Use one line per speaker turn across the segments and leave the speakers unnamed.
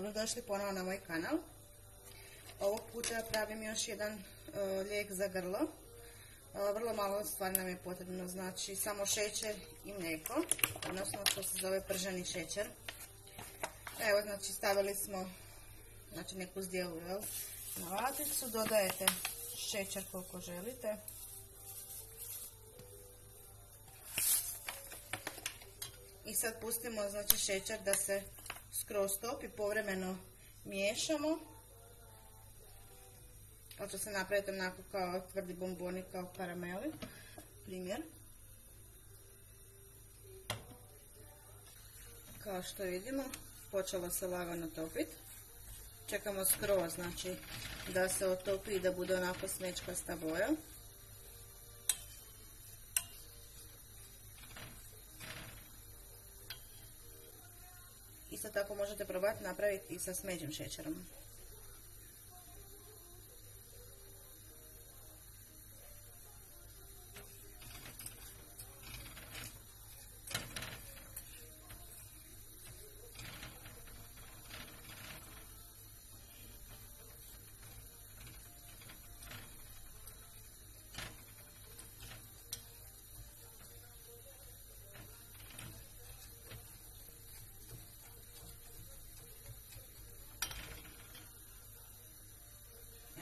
Dobrodošli ponovo na moj kanal. Ovog puta pravim još jedan lijek za grlo. Vrlo malo stvari nam je potrebno, znači samo šećer i mlijeko, odnosno to se zove prženi šećer. Evo, znači stavili smo neku zdjelu na vaticu, dodajete šećer koliko želite. I sad pustimo šećer da se skroz topi, povremeno miješamo. To će se napraviti onako kao tvrdi bomboni, kao karameli, primjer. Kao što vidimo, počelo se lagano topiti. Čekamo skroz, znači da se otopi i da bude onako smečkasta boja. Isto tako možete probati napraviti i sa smeđim šećerom.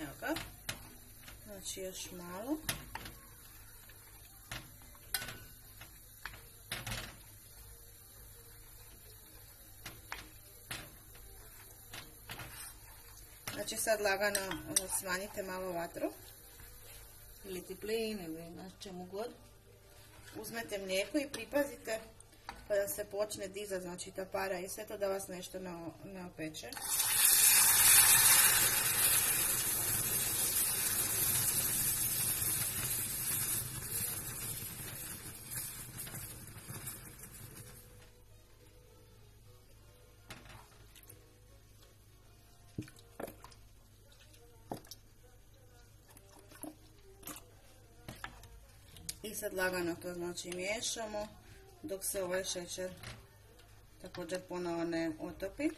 Evo ga, znači još malo. Znači sad lagano smanjite malo vatru, ili ti plin, ili na čemu god. Uzmete mlijeko i pripazite kada se počne dizati, znači ta para i sve to, da vas nešto ne opeče. I sad lagano to miješamo dok se ovaj šećer također ponovo ne otopi.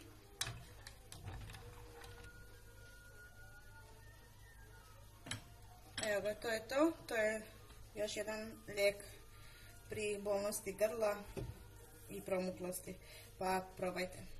Evo ga, to je to. To je još jedan lijek pri bolnosti grla i promuklosti. Pa probajte.